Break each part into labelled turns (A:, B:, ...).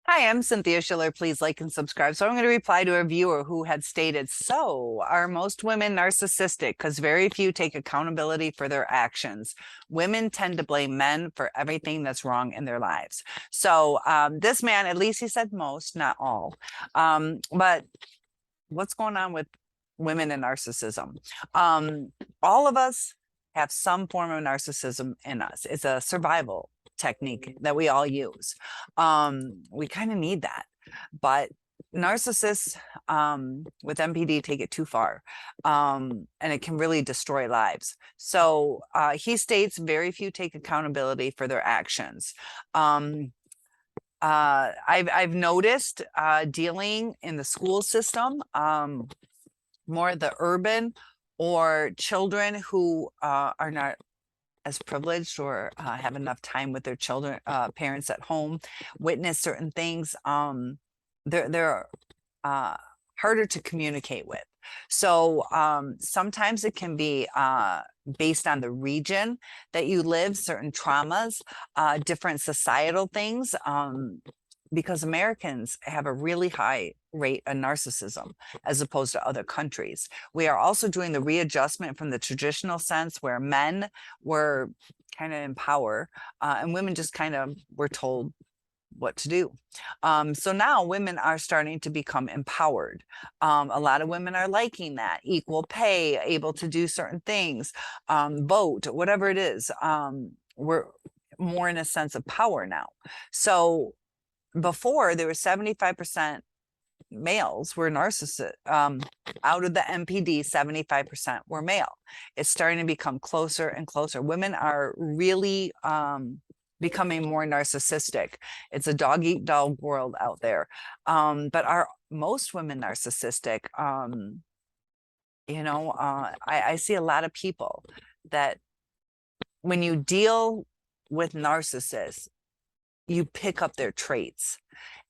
A: Hi, I'm Cynthia Schiller. Please like and subscribe. So I'm going to reply to a viewer who had stated, so are most women narcissistic? Because very few take accountability for their actions. Women tend to blame men for everything that's wrong in their lives. So this man, at least he said most, not all. But what's going on with women and narcissism? All of us have some form of narcissism in us. It's a survival technique that we all use. We kind of need that, but narcissists with MPD take it too far, and it can really destroy lives. So he states very few take accountability for their actions. I've noticed dealing in the school system, more the urban or children who are not as privileged or have enough time with their children, parents at home, witness certain things. They're harder to communicate with. So sometimes it can be based on the region that you live, certain traumas, different societal things, because Americans have a really high rate of narcissism as opposed to other countries. We are also doing the readjustment from the traditional sense where men were kind of in power and women just kind of were told what to do. So now women are starting to become empowered. A lot of women are liking that equal pay, able to do certain things, vote, whatever it is. We're more in a sense of power now. So before there was 75% males were narcissists. Out of the MPD, 75% were male. It's starting to become closer and closer. Women are really becoming more narcissistic. It's a dog eat dog world out there. But are most women narcissistic? I see a lot of people that when you deal with narcissists, you pick up their traits,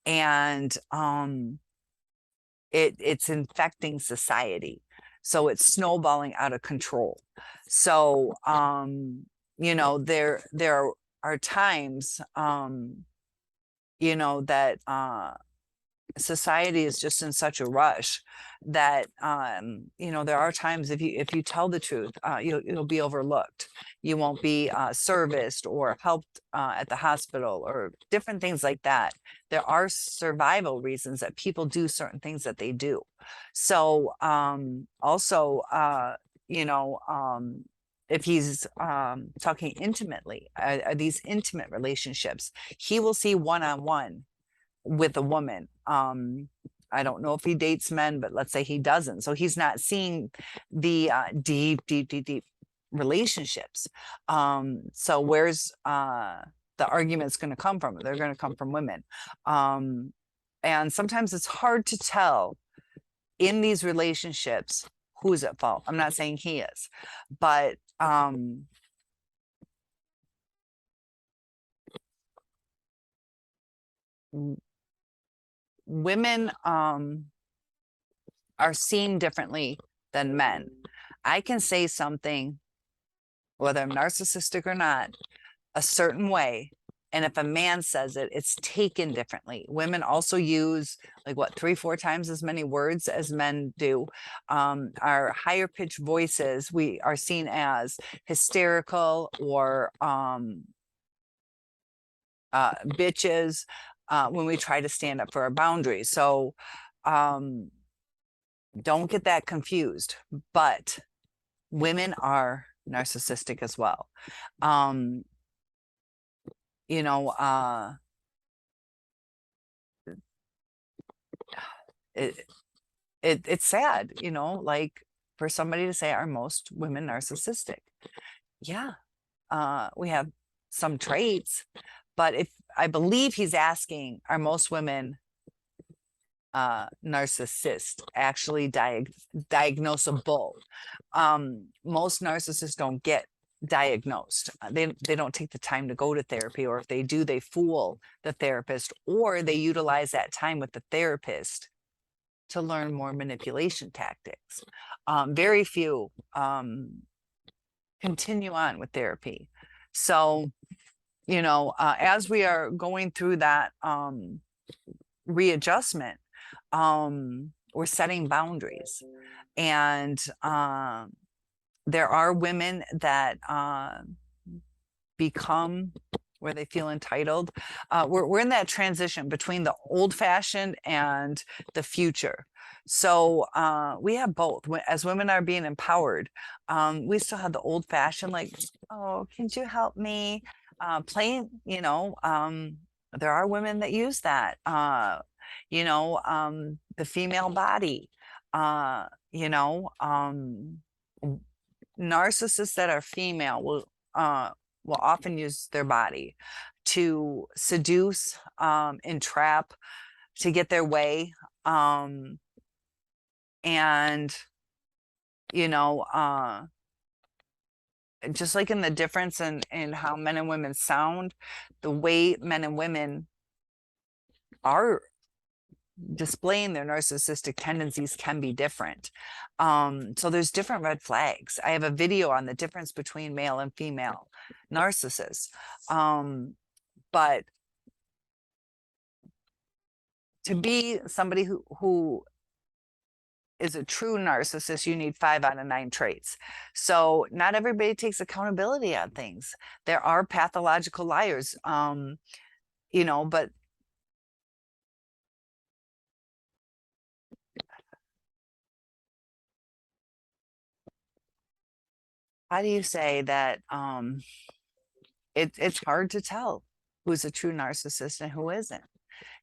A: and it's infecting society. So it's snowballing out of control. So there are times that society is just in such a rush that there are times if you tell the truth, you'll be overlooked. You won't be serviced or helped at the hospital or different things like that. There are survival reasons that people do certain things that they do. So also if he's talking intimately, these intimate relationships, he will see one-on-one with a woman. I don't know if he dates men, but let's say he doesn't. So he's not seeing the deep relationships. So where's the argument's going to come from? They're going to come from women. And sometimes it's hard to tell in these relationships who's at fault. I'm not saying he is, but women are seen differently than men. I can say something, whether I'm narcissistic or not, a certain way. And if a man says it, it's taken differently. Women also use like what, 3-4 times as many words as men do. Our higher pitched voices, we are seen as hysterical or bitches when we try to stand up for our boundaries. So don't get that confused, but women are narcissistic as well. It's sad, like for somebody to say, are most women narcissistic? Yeah, we have some traits, but if I believe he's asking, are most women narcissist, actually diagnosable? Most narcissists don't get diagnosed. They don't take the time to go to therapy, or if they do, they fool the therapist, or they utilize that time with the therapist to learn more manipulation tactics. Very few continue on with therapy. So as we are going through that readjustment. We're setting boundaries. And there are women that become where they feel entitled. We're in that transition between the old fashioned and the future. So we have both. As women are being empowered, we still have the old fashioned, like, oh, can you help me? Playing, there are women that use that, the female body, uh, you know, um, narcissists that are female will often use their body to seduce, entrap, to get their way. And, you know, just like in the difference in how men and women sound, the way men and women are displaying their narcissistic tendencies can be different. So there's different red flags. I have a video on the difference between male and female narcissists. But to be somebody who is a true narcissist, you need 5 out of 9 traits. So not everybody takes accountability on things. There are pathological liars, but how do you say that it's hard to tell who's a true narcissist and who isn't?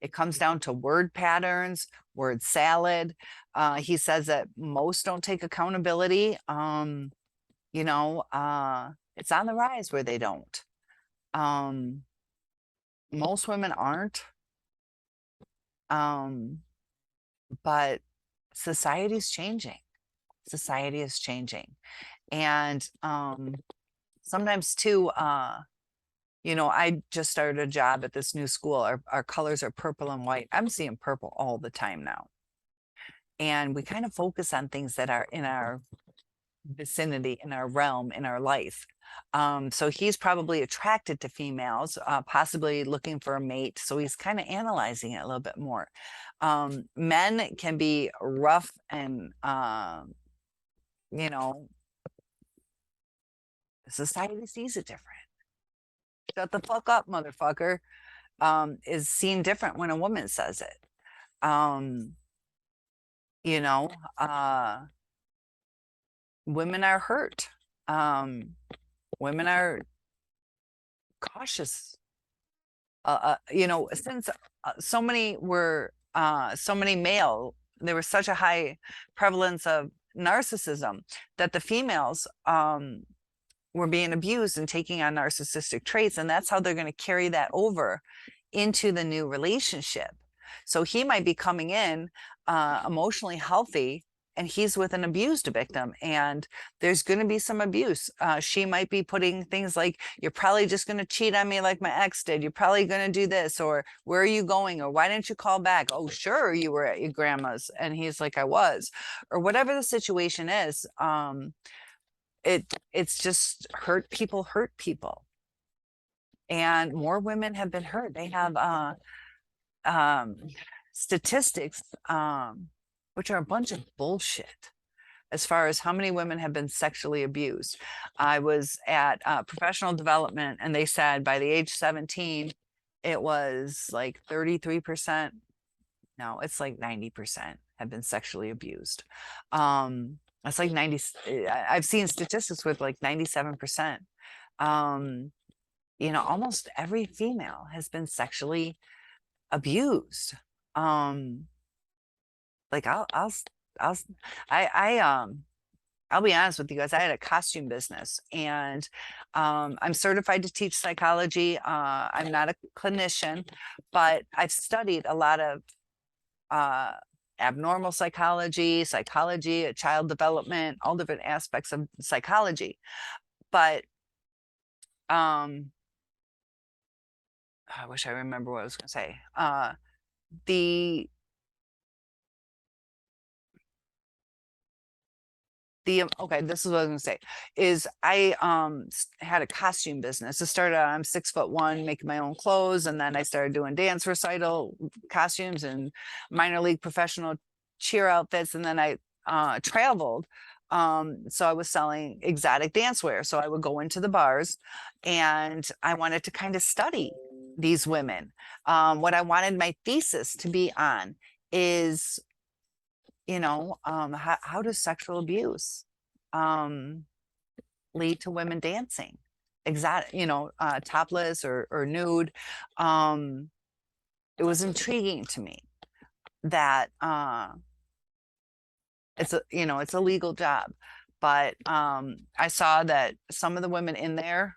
A: It comes down to word patterns, word salad. He says that most don't take accountability. It's on the rise where they don't. Most women aren't. But society's changing. Society is changing. And sometimes too, I just started a job at this new school. Our colors are purple and white. I'm seeing purple all the time now. And we kind of focus on things that are in our vicinity, in our realm, in our life. So he's probably attracted to females, possibly looking for a mate. So he's kind of analyzing it a little bit more. Men can be rough and, society sees it different. Shut the fuck up, motherfucker, is seen different when a woman says it. You know, women are hurt. Women are cautious. Since so many male, there was such a high prevalence of narcissism that the females were being abused and taking on narcissistic traits, and that's how they're going to carry that over into the new relationship. So he might be coming in emotionally healthy, and he's with an abused victim, and there's going to be some abuse. She might be putting things like, you're probably just going to cheat on me like my ex did. You're probably going to do this, or where are you going? Or why didn't you call back? Oh, sure, you were at your grandma's. And he's like, I was. Or whatever the situation is. It's just hurt people. And more women have been hurt. They have statistics, which are a bunch of bullshit, as far as how many women have been sexually abused. I was at professional development, and they said by the age 17, it was like 33%. No, it's like 90% have been sexually abused. It's like 90. I've seen statistics with like 97%. Almost every female has been sexually abused. Like I'll be honest with you guys. I had a costume business, and I'm certified to teach psychology. I'm not a clinician, but I've studied a lot of abnormal psychology, child development, all different aspects of psychology. But I wish I remember what I was going to say. The okay, this is what I was gonna say, is I had a costume business. It started out, I'm 6'1", making my own clothes, and then I started doing dance recital costumes and minor league professional cheer outfits, and then I traveled. So I was selling exotic dancewear. So I would go into the bars and I wanted to kind of study these women. What I wanted my thesis to be on is, how does sexual abuse lead to women dancing exotic, topless or nude. It was intriguing to me that it's a legal job, but I saw that some of the women in there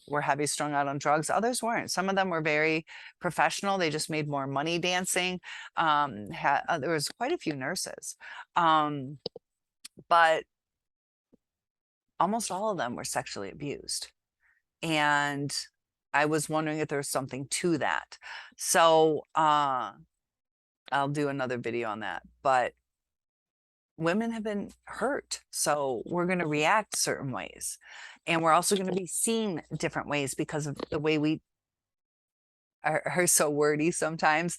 A: were heavy strung out on drugs. Others weren't. Some of them were very professional. They just made more money dancing. There was quite a few nurses, but almost all of them were sexually abused. And I was wondering if there was something to that. So I'll do another video on that. But women have been hurt, so we're going to react certain ways, and we're also going to be seen different ways because of the way we are so wordy sometimes.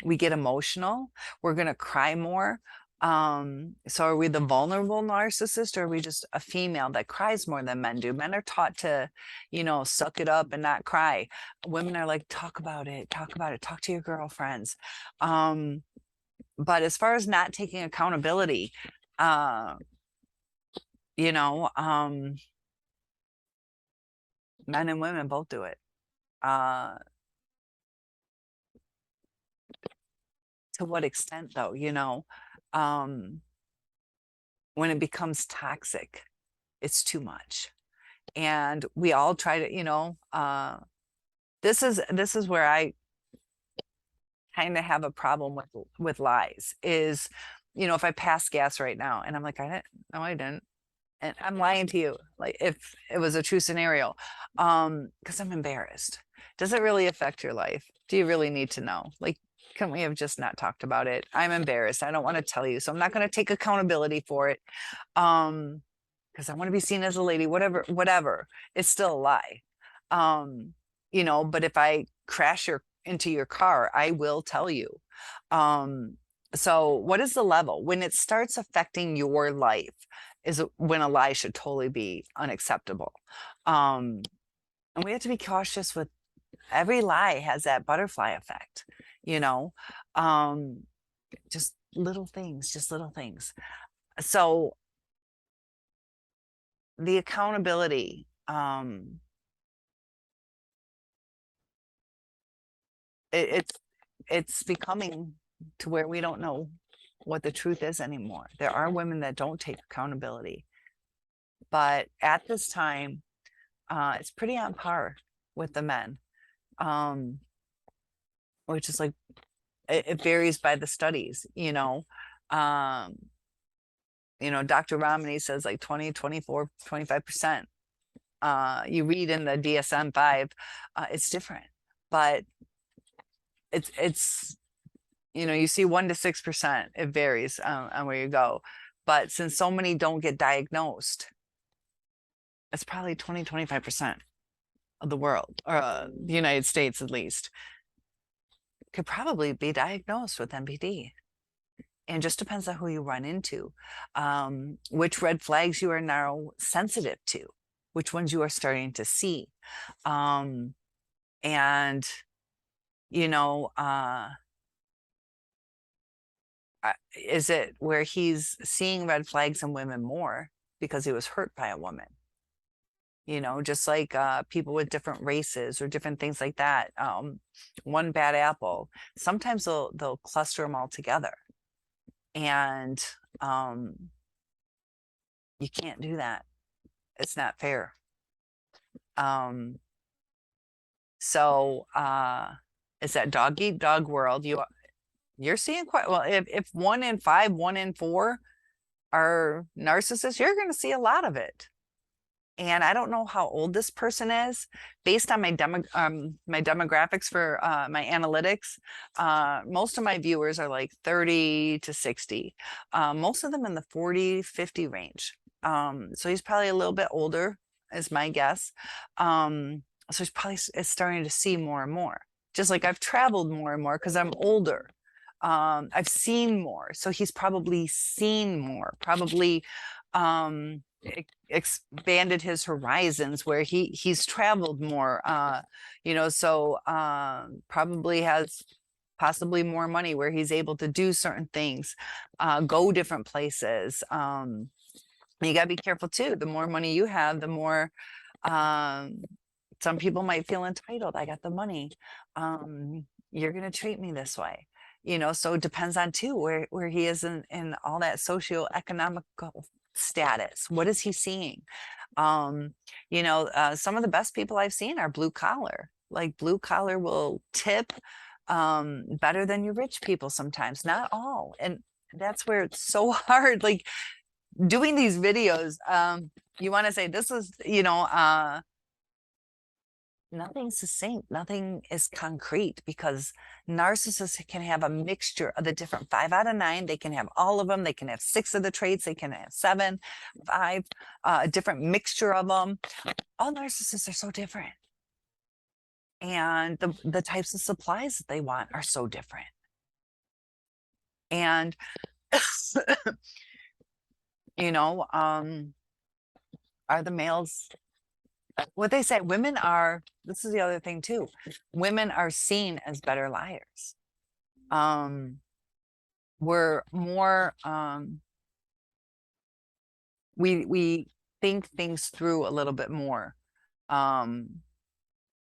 A: We get emotional, we're going to cry more. So are we the vulnerable narcissist, or are we just a female that cries more than men do? Men are taught to, suck it up and not cry. Women are like, talk about it, talk to your girlfriends. But as far as not taking accountability, men and women both do it. To what extent, though? When it becomes toxic, it's too much. And we all try to, this is where I kind of have a problem with lies is, if I pass gas right now and I'm like, I didn't, and I'm lying to you, like if it was a true scenario, because I'm embarrassed. Does it really affect your life? Do you really need to know? Like, can we have just not talked about it? I'm embarrassed. I don't want to tell you, so I'm not going to take accountability for it, because I want to be seen as a lady. Whatever, it's still a lie. But if I crash into your car, I will tell you. So what is the level when it starts affecting your life is when a lie should totally be unacceptable. And we have to be cautious with every lie. Has that butterfly effect, just little things. So the accountability, it's becoming to where we don't know what the truth is anymore. There are women that don't take accountability, but at this time, it's pretty on par with the men, which is like, it varies by the studies, Dr. Romney says like 20, 24, 25%. You read in the DSM-5, it's different, but it's you see 1 to 6%. It varies on where you go, but since so many don't get diagnosed, it's probably 20, 25% of the world, or the United States at least, could probably be diagnosed with MPD. And just depends on who you run into, which red flags you are now sensitive to, which ones you are starting to see. And, is it where he's seeing red flags in women more because he was hurt by a woman? Just like people with different races or different things like that. One bad apple, sometimes they'll cluster them all together. And you can't do that. It's not fair. So it's that dog eat dog world. You're seeing quite well. If 1 in 5, 1 in 4 are narcissists, you're going to see a lot of it. And I don't know how old this person is. Based on my demographics for my analytics, most of my viewers are like 30 to 60. Most of them in the 40, 50 range. So he's probably a little bit older, is my guess. So he's probably is starting to see more and more. Just like I've traveled more and more because I'm older. I've seen more. So he's probably seen more, probably expanded his horizons where he's traveled more, so probably has possibly more money where he's able to do certain things, go different places. You got to be careful too. The more money you have, the more some people might feel entitled. I got the money. You're going to treat me this way. So it depends on too where he is in all that socioeconomical status. What is he seeing? Some of the best people I've seen are blue collar. Like blue collar will tip better than your rich people sometimes, not all. And that's where it's so hard. Like doing these videos, you want to say this is, nothing's succinct, nothing is concrete, because narcissists can have a mixture of the different 5 out of 9. They can have all of them. They can have 6 of the traits. They can have 7, 5, a different mixture of them. All narcissists are so different. And the types of supplies that they want are so different. And, are the males, what they say, women are, this is the other thing too, women are seen as better liars. We're more, we think things through a little bit more. Men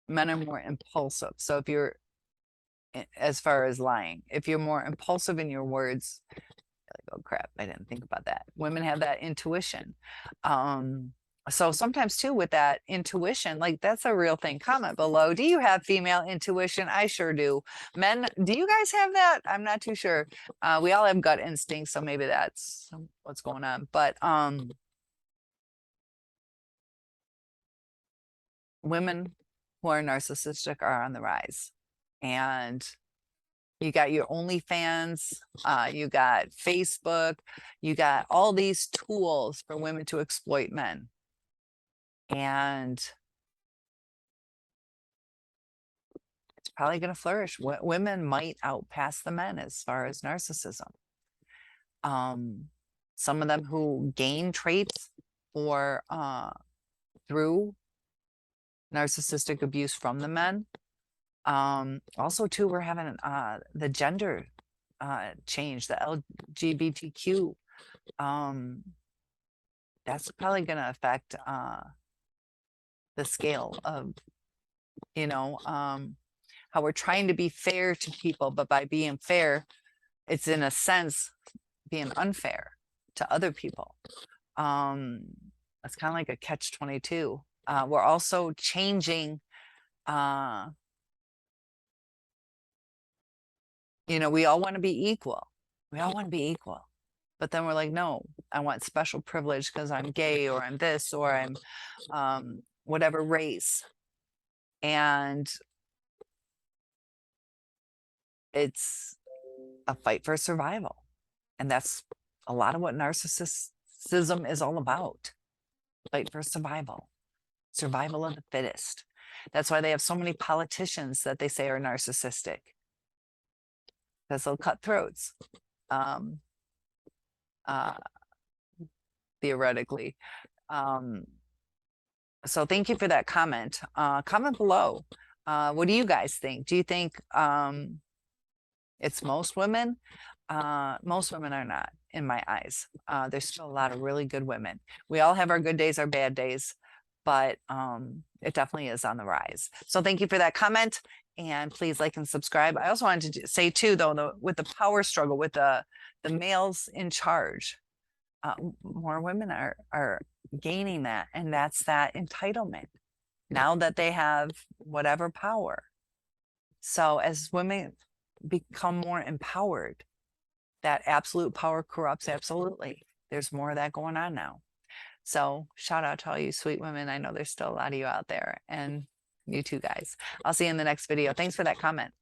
A: are more impulsive. So if you're, as far as lying, if you're more impulsive in your words, like, oh crap, I didn't think about that. Women have that intuition. So sometimes too with that intuition, like that's a real thing. Comment below. Do you have female intuition? I sure do. Men, do you guys have that? I'm not too sure. We all have gut instincts, so maybe that's what's going on. But women who are narcissistic are on the rise. And you got your OnlyFans, you got Facebook, you got all these tools for women to exploit men. And it's probably going to flourish. Women might outpass the men as far as narcissism. Some of them who gain traits or through narcissistic abuse from the men. Also too, we're having the gender change, the LGBTQ. That's probably going to affect the scale of, how we're trying to be fair to people, but by being fair, it's in a sense being unfair to other people. It's kind of like a catch-22. We're also changing, we all want to be equal. We all want to be equal. But then we're like, no, I want special privilege because I'm gay or I'm this or I'm whatever race. And it's a fight for survival. And that's a lot of what narcissism is all about. Fight for survival. Survival of the fittest. That's why they have so many politicians that they say are narcissistic. Because they'll cut throats. Theoretically. So thank you for that comment. Comment below. What do you guys think? Do you think it's most women? Most women are not, in my eyes. There's still a lot of really good women. We all have our good days, our bad days, but it definitely is on the rise. So thank you for that comment, and please like and subscribe. I also wanted to say too, though, with the power struggle, with the males in charge, more women are gaining that, and that's that entitlement now that they have whatever power. So as women become more empowered, that absolute power corrupts. Absolutely, there's more of that going on now. So shout out to all you sweet women. I know there's still a lot of you out there, and you too, guys. I'll see you in the next video. Thanks for that comment.